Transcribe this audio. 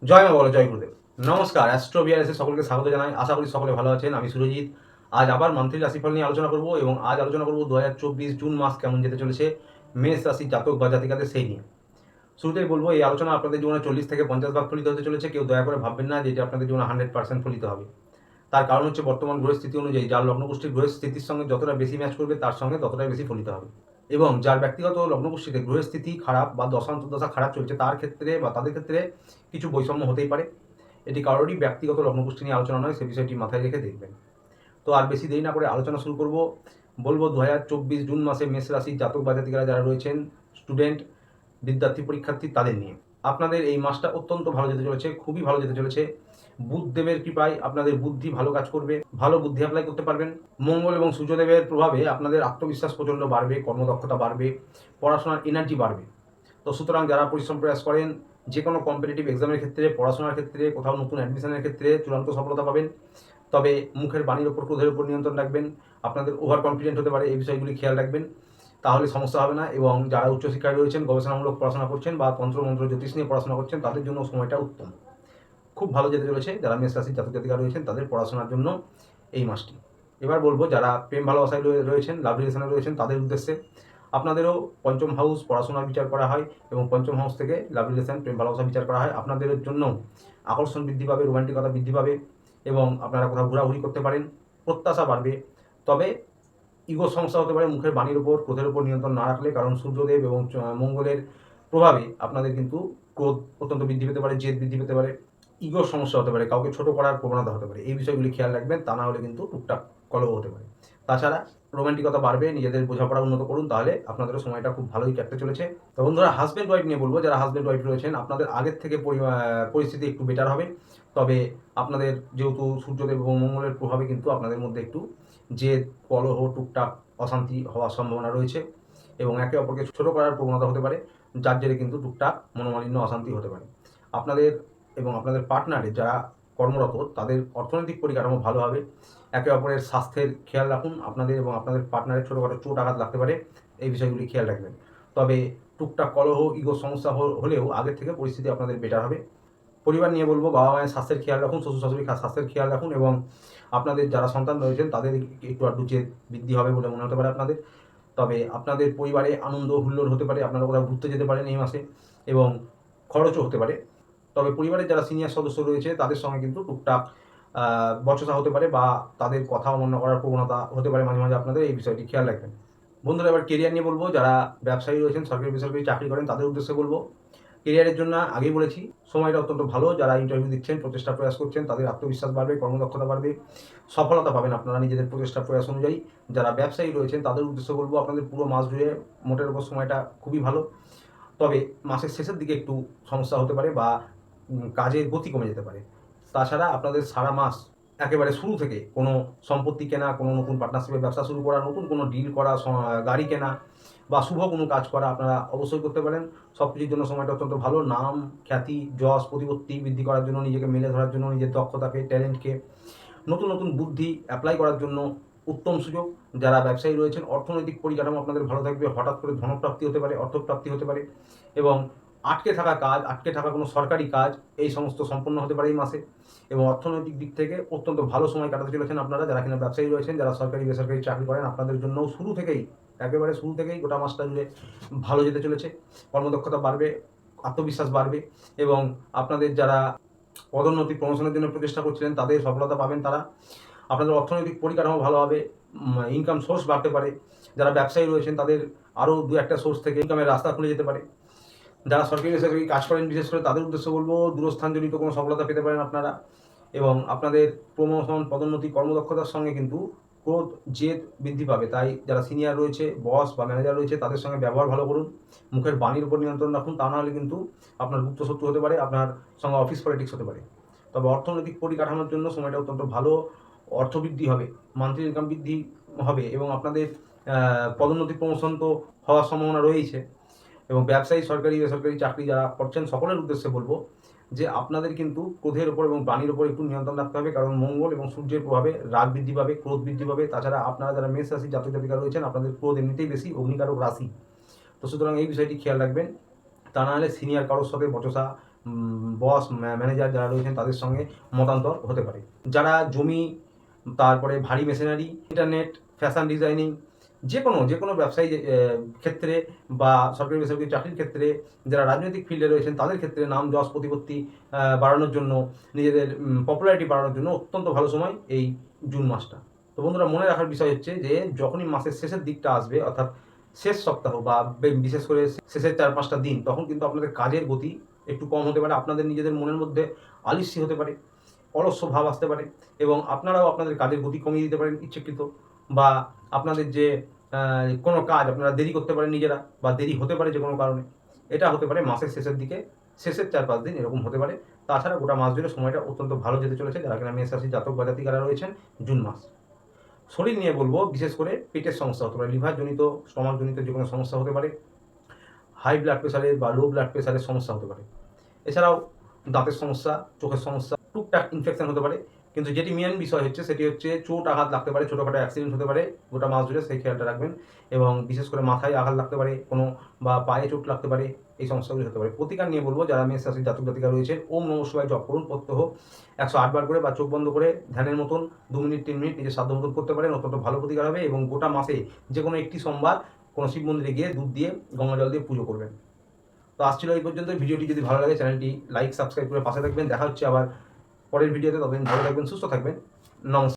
জয় মা বলো, জয় গুরুদেব। নমস্কার, অ্যাস্ট্রো বিআরএস সকলকে স্বাগত জানাই। আশা করি সকলে ভালো আছেন। আমি সুরজিৎ। আজ আবার মান্থলি রাশিফল নিয়ে আলোচনা করব এবং আজ আলোচনা করব 2024 জুন মাস কেমন যেতে চলেছে মেষ রাশির জাতক বা জাতিকাদের সেই নিয়ে। শুরুতেই বলবো, এই আলোচনা আপনাদের জীবনে 40 থেকে 50 ভাগ ফলিত হতে চলেছে। কেউ দয়া করে ভাববেন না যে এটা আপনাদের জীবনে 100% ফলিত হবে। তার কারণ হচ্ছে বর্তমান গ্রহের স্থিতি অনুযায়ী যার লগ্নকুষ্ঠির গ্রহের স্থিতির সঙ্গে যতটা বেশি ম্যাচ করবে তার সঙ্গে ততটাই বেশি ফলিত হবে। এবং যার ব্যক্তিগত লগ্নকুষ্ঠিতে গ্রহের স্থিতি খারাপ বা দশা খারাপ চলছে তার ক্ষেত্রে বা তাদের ক্ষেত্রে কিছু বৈষম্য হতেই পারে। এটি কারোরই ব্যক্তিগত লগ্নকুষ্ঠি নিয়ে আলোচনা নয়, সে বিষয়টি মাথায় রেখে দেখবেন। তো আর বেশি দেরি না করে আলোচনা শুরু করব। বলবো 2024 জুন মাসে মেষ রাশির জাতক বা জাতিকারা যারা রয়েছেন, স্টুডেন্ট, বিদ্যার্থী, পরীক্ষার্থী, তাদের নিয়ে আপনাদের এই মাসটা অত্যন্ত ভালো যেতে চলেছে, খুবই ভালো যেতে চলেছে। বুধদেবের কৃপায় আপনাদের বুদ্ধি ভালো কাজ করবে, ভালো বুদ্ধি অ্যাপ্লাই করতে পারবেন। মঙ্গল এবং সূর্যদেবের প্রভাবে আপনাদের আত্মবিশ্বাস প্রচণ্ড বাড়বে, কর্মদক্ষতা বাড়বে, পড়াশোনার এনার্জি বাড়বে। তো সুতরাং যারা পরিশ্রম প্রয়াস করেন, যে কোনো কম্পিটিটিভ এক্সামের ক্ষেত্রে, পড়াশোনার ক্ষেত্রে, কোথাও নতুন অ্যাডমিশনের ক্ষেত্রে চূড়ান্ত সফলতা পাবেন। তবে মুখের বাণীর ওপর, ক্রোধের উপর নিয়ন্ত্রণ রাখবেন। আপনাদের ওভার কনফিডেন্ট হতে পারে, এই বিষয়গুলি খেয়াল রাখবেন, তাহলে সমস্যা হবে না। এবং যারা উচ্চশিক্ষায় রয়েছেন, গবেষণামূলক পড়াশোনা করছেন বা তন্ত্রমন্ত্র জ্যোতিষ নিয়ে পড়াশোনা করছেন, তাদের জন্য সময়টা উত্তম, খুব ভালো যেতে চলেছে। যারা মেষ রাশির জাতক জাতিকা রয়েছেন তাদের পড়াশোনার জন্য এই মাসটি। এবার বলবো যারা প্রেম ভালোবাসায় রয়েছেন, লাভ রিলেশনে রয়েছেন, তাদের উদ্দেশ্যে আপনাদেরও পঞ্চম হাউস পড়াশোনার বিচার করা হয় এবং পঞ্চম হাউস থেকে লাভ রিলেশন, প্রেম ভালোবাসা বিচার করা হয়। আপনাদের জন্য আকর্ষণ বৃদ্ধি পাবে, রোমান্টিকতা বৃদ্ধি পাবে এবং আপনারা কোথাও ঘোরাঘুরি করতে পারেন, প্রত্যাশা বাড়বে। তবে ইগো সমস্যা হতে পারে মুখের বাণীর উপর, ক্রোধের উপর নিয়ন্ত্রণ না রাখলে, কারণ সূর্যদেব এবং মঙ্গলের প্রভাবে আপনাদের কিন্তু ক্রোধ অত্যন্ত বৃদ্ধি পেতে পারে, জেদ বৃদ্ধি পেতে পারে, ইগোর সমস্যা হতে পারে, কাউকে ছোট করার প্রবণতা হতে পারে। এই বিষয়গুলি খেয়াল রাখবেন, তা না হলে কিন্তু টুকটাক কলহ হতে পারে। তাছাড়া রোমান্টিকতা বাড়বে, নিজেদের বোঝাপড়া উন্নত করুন, তাহলে আপনাদেরও সময়টা খুব ভালোই কাটতে চলেছে। তো বন্ধুরা, হাজব্যান্ড ওয়াইফ নিয়ে বলবো, যারা হাজব্যান্ড ওয়াইফ রয়েছেন আপনাদের আগের থেকে পরিস্থিতি একটু বেটার হবে। তবে আপনাদের যেহেতু সূর্যদেব এবং মঙ্গলের প্রভাবে কিন্তু আপনাদের মধ্যে একটু জেদ, কলহ, টুকটাক অশান্তি হওয়ার সম্ভাবনা রয়েছে এবং একে অপরকে ছোট করার প্রবণতা হতে পারে, যার জেরে কিন্তু টুকটাক মনোমালিন্য, অশান্তি হতে পারে। আপনাদের এবং আপনাদের পার্টনারের যারা কর্মরত তাদের অর্থনৈতিক পরিকাঠামো ভালো হবে। একে অপরের স্বাস্থ্যের খেয়াল রাখুন। আপনাদের এবং আপনাদের পার্টনারের ছোটোখাটো চোট আঘাত লাগতে পারে, এই বিষয়গুলি খেয়াল রাখবেন। তবে টুকটাক কলহ, ইগো সমস্যা হলেও আগের থেকে পরিস্থিতি আপনাদের বেটার হবে। পরিবার নিয়ে বলবো, বাবা মায়ের স্বাস্থ্যের খেয়াল রাখুন, শ্বশুর শাশুড়ির স্বাস্থ্যের খেয়াল রাখুন এবং আপনাদের যারা সন্তান রয়েছেন তাদের একটু আধটু জেদ বৃদ্ধি হবে বলে মনে হতে পারে আপনাদের। তবে আপনাদের পরিবারে আনন্দ হুল্লোড় হতে পারে, আপনারা কোথাও ঘুরতে যেতে পারেন এই মাসে এবং খরচও হতে পারে। তবে পরিবারের যারা সিনিয়র সদস্য রয়েছে তাদের সঙ্গে কিন্তু টুকটাক বচসা হতে পারে বা তাদের কথা অমান্য করার প্রবণতা হতে পারে মাঝে মাঝে আপনাদের, এই বিষয়টি খেয়াল রাখবেন। বন্ধুরা, এবার কেরিয়ার নিয়ে বলবো, যারা ব্যবসায়ী রয়েছেন, সরকারি বেসরকারি চাকরি করেন, তাদের উদ্দেশ্যে বলবো কেরিয়ারের জন্য আগেই বলেছি সময়টা অত্যন্ত ভালো। যারা ইন্টারভিউ দিচ্ছেন, প্রচেষ্টা প্রয়াস করছেন, তাদের আত্মবিশ্বাস বাড়বে, কর্মদক্ষতা বাড়বে, সফলতা পাবেন আপনারা নিজেদের প্রচেষ্টা প্রয়াস অনুযায়ী। যারা ব্যবসায়ী রয়েছেন তাদের উদ্দেশ্যে বলবো আপনাদের পুরো মাস জুড়ে মোটের উপর সময়টা খুবই ভালো। তবে মাসের শেষের দিকে একটু সমস্যা হতে পারে বা কাজের গতি কমে যেতে পারে। তাছাড়া আপনাদের সারা মাস একেবারে শুরু থেকে কোনো সম্পত্তি কেনা, কোনো নতুন পার্টনারশিপে ব্যবসা শুরু করা, নতুন কোনো ডিল করা, গাড়ি কেনা বা শুভ কোনো কাজ করা আপনারা অবশ্যই করতে পারেন। সব কিছুর জন্য সময়টা অত্যন্ত ভালো। নাম, খ্যাতি, যশ, প্রতিপত্তি বৃদ্ধি করার জন্য, নিজেকে মেলে ধরার জন্য, নিজের দক্ষতাকে, ট্যালেন্টকে, নতুন নতুন বুদ্ধি অ্যাপ্লাই করার জন্য উত্তম সুযোগ। যারা ব্যবসায়ী রয়েছেন, অর্থনৈতিক পরিকাঠামো আপনাদের ভালো থাকবে, হঠাৎ করে ধনপ্রাপ্তি হতে পারে, অর্থপ্রাপ্তি হতে পারে এবং আটকে থাকা কাজ, আটকে থাকা কোনো সরকারি কাজ, এই সমস্ত সম্পন্ন হতে পারে এই মাসে। এবং অর্থনৈতিক দিক থেকে অত্যন্ত ভালো সময় কাটাতে চলেছেন আপনারা, যারা কিনা ব্যবসায়ী রয়েছেন, যারা সরকারি বেসরকারি চাকরি করেন, আপনাদের জন্য শুরু থেকেই, একেবারে শুরু থেকেই গোটা মাসটা জুড়ে ভালো যেতে চলেছে। কর্মদক্ষতা বাড়বে, আত্মবিশ্বাস বাড়বে এবং আপনাদের যারা পদোন্নতি, প্রমোশনের জন্য প্রচেষ্টা করছিলেন তাদের সফলতা পাবেন তারা। আপনাদের অর্থনৈতিক পরিকাঠামো ভালো হবে, ইনকাম সোর্স বাড়তে পারে। যারা ব্যবসায়ী রয়েছেন তাদের আরও দু একটা সোর্স থেকে ইনকামের রাস্তা খুলে যেতে পারে। যারা সরকারি বেসরকারি কাজ করেন বিশেষ করে তাদের উদ্দেশ্যে বলবো দূরস্থানজনিত কোনো সফলতা পেতে পারেন আপনারা এবং আপনাদের প্রমোশন, পদোন্নতি, কর্মদক্ষতার সঙ্গে কিন্তু ক্রোধ, জেদ বৃদ্ধি পাবে। তাই যারা সিনিয়র রয়েছে, বস বা ম্যানেজার রয়েছে, তাদের সঙ্গে ব্যবহার ভালো করুন, মুখের বাণীর উপর নিয়ন্ত্রণ রাখুন, তা নাহলে কিন্তু আপনার গুপ্ত শত্রু হতে পারে, আপনার সঙ্গে অফিস পলিটিক্স হতে পারে। তবে অর্থনৈতিক পরিকাঠামোর জন্য সময়টা অত্যন্ত ভালো, অর্থ বৃদ্ধি হবে, মান্থলি ইনকাম বৃদ্ধি হবে এবং আপনাদের পদোন্নতি, প্রমোশন তো হওয়ার সম্ভাবনা রয়েছে। এবং ব্যবসায়ী, সরকারি বেসরকারি চাকরি যারা করছেন সকলের উদ্দেশ্যে বলবো যে আপনাদের কিন্তু ক্রোধের ওপর এবং বাণীর ওপর একটু নিয়ন্ত্রণ রাখতে হবে, কারণ মঙ্গল এবং সূর্যের প্রভাবে রাগ বৃদ্ধি পাবে, ক্রোধ বৃদ্ধি পাবে। তাছাড়া আপনারা যারা মেষ রাশি জাতক জাতিকা রয়েছেন, আপনাদের ক্রোধ এমনিতেই বেশি, অগ্নিকারক রাশি। তো সুতরাং এই বিষয়টি খেয়াল রাখবেন, তা নাহলে সিনিয়র কারোর সাথে বচসা, বস ম্যানেজার যারা রয়েছেন তাদের সঙ্গে মতান্তর হতে পারে। যারা জমি, তারপরে ভারী মেশিনারি, ইন্টারনেট, ফ্যাশন ডিজাইনিং, যে কোনো ব্যবসায়ী ক্ষেত্রে বা সরকারি বেসরকারি চাকরির ক্ষেত্রে, যারা রাজনৈতিক ফিল্ডে রয়েছেন তাদের ক্ষেত্রে নাম যশ প্রতিপত্তি বাড়ানোর জন্য, নিজেদের পপুলারিটি বাড়ানোর জন্য অত্যন্ত ভালো সময় এই জুন মাসটা। তো বন্ধুরা, মনে রাখার বিষয় হচ্ছে যে যখনই মাসের শেষের দিকটা আসবে, অর্থাৎ শেষ সপ্তাহ বা বিশেষ করে শেষের 4-5টা দিন, তখন কিন্তু আপনাদের কাজের গতি একটু কম হতে পারে। আপনাদের নিজেদের মনের মধ্যে আলিস্যি হতে পারে, অলস্য ভাব আসতে পারে, এবং আপনারাও আপনাদের কাজের গতি কমিয়ে দিতে পারেন ইচ্ছাকৃত, বা আপনাদের যে কোনো কাজ আপনারা দেরি করতে পারেন নিজেরা, বা দেরি হতে পারে যে কোনো কারণে। এটা হতে পারে মাসের শেষের দিকে, শেষের 4-5 দিন এরকম হতে পারে। তাছাড়া গোটা মাস জুড়ে সময়টা অত্যন্ত ভালো যেতে চলেছে যারা কিনা মেষ রাশির জাতক বা জাতিকারা রয়েছেন জুন মাস। শরীর নিয়ে বলবো, বিশেষ করে পেটের সমস্যা হতে পারে, লিভারজনিত, স্টমাকজনিত যে কোনো সমস্যা হতে পারে, হাই ব্লাড প্রেশারের বা লো ব্লাড প্রেশারের সমস্যা হতে পারে। এছাড়াও দাঁতের সমস্যা, চোখের সমস্যা, টুকটাক ইনফেকশন হতে পারে। কিন্তু যেটি মেন বিষয় হচ্ছে সেটি হচ্ছে চোট আঘাত লাগতে পারে, ছোটোখাটো অ্যাক্সিডেন্ট হতে পারে গোটা মাস জুড়ে, সেই খেয়ালটা রাখবেন। এবং বিশেষ করে মাথায় আঘাত লাগতে পারে কোনো, বা পায়ে চোট লাগতে পারে, এই সমস্যাগুলি হতে পারে। প্রতিকার নিয়ে বলবো, যারা মেষ রাশির জাতক জাতিকা রয়েছেন, ওম নমঃ শিবায় জপ করুন প্রত্যহ 108 বার করে, বা চোখ বন্ধ করে ধ্যানের মতন 2 মিনিট 3 মিনিট নিজের সাধ্য মতন করতে পারেন, অত্যন্ত ভালো প্রতিকার হবে। এবং গোটা মাসে যে কোনো একটি সোমবার কোনো শিব মন্দিরে গিয়ে দুধ দিয়ে, গঙ্গা জল দিয়ে পুজো করবেন। তো আসছিল এই পর্যন্ত। ভিডিওটি যদি ভালো লাগে চ্যানেলটি লাইক সাবস্ক্রাইব করে পাশে থাকবেন। দেখা হচ্ছে আবার পরের ভিডিওতে। ততদিন ভালো থাকবেন, সুস্থ থাকবেন। নমস্কার।